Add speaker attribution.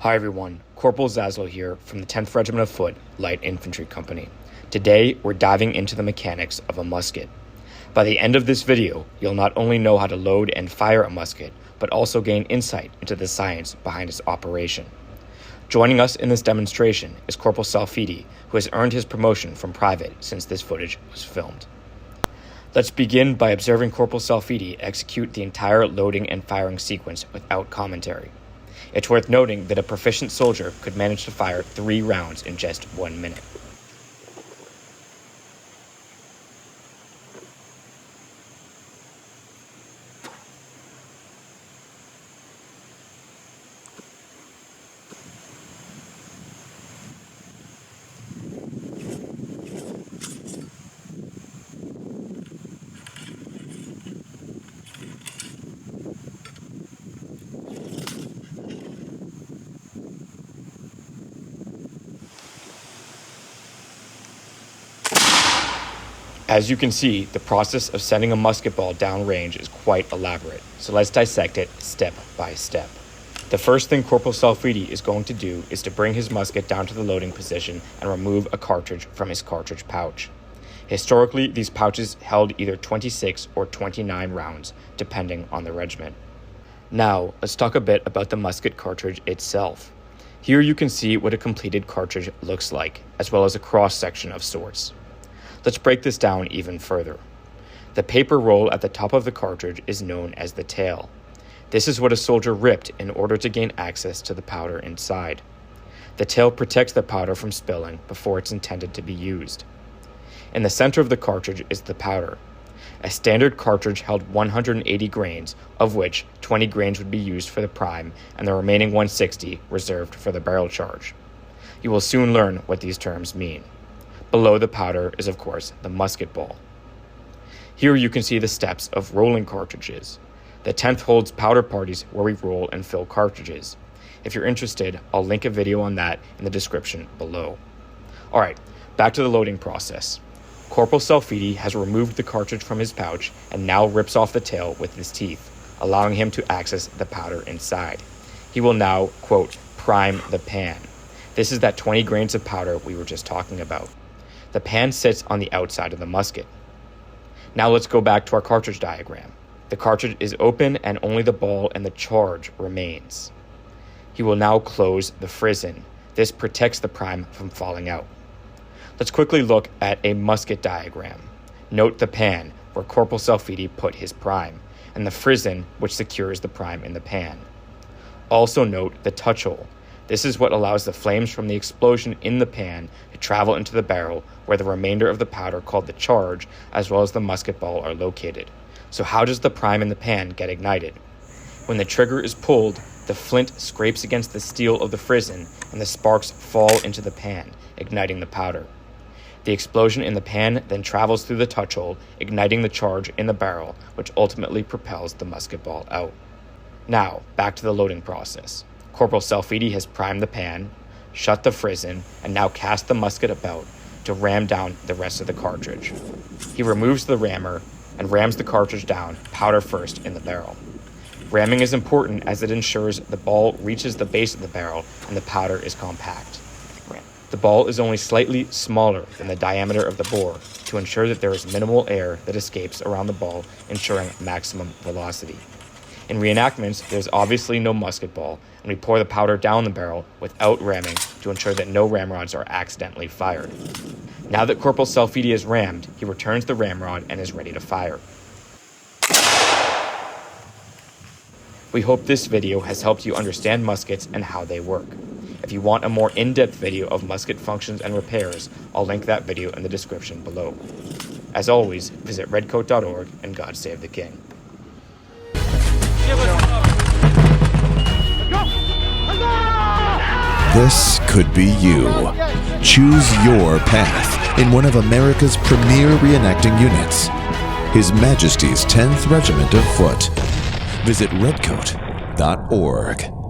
Speaker 1: Hi everyone, Corporal Zaslow here from the 10th Regiment of Foot, Light Infantry Company. Today, we're diving into the mechanics of a musket. By the end of this video, you'll not only know how to load and fire a musket, but also gain insight into the science behind its operation. Joining us in this demonstration is Corporal Salfidi, who has earned his promotion from private since this footage was filmed. Let's begin by observing Corporal Salfidi execute the entire loading and firing sequence without commentary. It's worth noting that a proficient soldier could manage to fire 3 rounds in just 1 minute. As you can see, the process of sending a musket ball downrange is quite elaborate, so let's dissect it step by step. The first thing Corporal Salfidi is going to do is to bring his musket down to the loading position and remove a cartridge from his cartridge pouch. Historically, these pouches held either 26 or 29 rounds, depending on the regiment. Now, let's talk a bit about the musket cartridge itself. Here you can see what a completed cartridge looks like, as well as a cross-section of sorts. Let's break this down even further. The paper roll at the top of the cartridge is known as the tail. This is what a soldier ripped in order to gain access to the powder inside. The tail protects the powder from spilling before it's intended to be used. In the center of the cartridge is the powder. A standard cartridge held 180 grains, of which 20 grains would be used for the prime and the remaining 160 reserved for the barrel charge. You will soon learn what these terms mean. Below the powder is, of course, the musket ball. Here you can see the steps of rolling cartridges. The 10th holds powder parties where we roll and fill cartridges. If you're interested, I'll link a video on that in the description below. Alright, back to the loading process. Corporal Salfidi has removed the cartridge from his pouch and now rips off the tail with his teeth, allowing him to access the powder inside. He will now, quote, prime the pan. This is that 20 grains of powder we were just talking about. The pan sits on the outside of the musket. Now let's go back to our cartridge diagram. The cartridge is open and only the ball and the charge remains. He will now close the frizzen. This protects the prime from falling out. Let's quickly look at a musket diagram. Note the pan, where Corporal Salfidi put his prime, and the frizzen, which secures the prime in the pan. Also note the touch hole. This is what allows the flames from the explosion in the pan to travel into the barrel where the remainder of the powder called the charge as well as the musket ball are located. So how does the prime in the pan get ignited? When the trigger is pulled, the flint scrapes against the steel of the frizzen and the sparks fall into the pan, igniting the powder. The explosion in the pan then travels through the touch hole, igniting the charge in the barrel, which ultimately propels the musket ball out. Now, back to the loading process. Corporal Salfidi has primed the pan, shut the frizzen, and now cast the musket about to ram down the rest of the cartridge. He removes the rammer and rams the cartridge down, powder first, in the barrel. Ramming is important as it ensures the ball reaches the base of the barrel and the powder is compact. The ball is only slightly smaller than the diameter of the bore to ensure that there is minimal air that escapes around the ball, ensuring maximum velocity. In reenactments, there's obviously no musket ball, and we pour the powder down the barrel without ramming to ensure that no ramrods are accidentally fired. Now that Corporal Salfidi is rammed, he returns the ramrod and is ready to fire. We hope this video has helped you understand muskets and how they work. If you want a more in-depth video of musket functions and repairs, I'll link that video in the description below. As always, visit redcoat.org and God save the King.
Speaker 2: This could be you. Choose your path in one of America's premier reenacting units. His Majesty's 10th Regiment of Foot. Visit redcoat.org.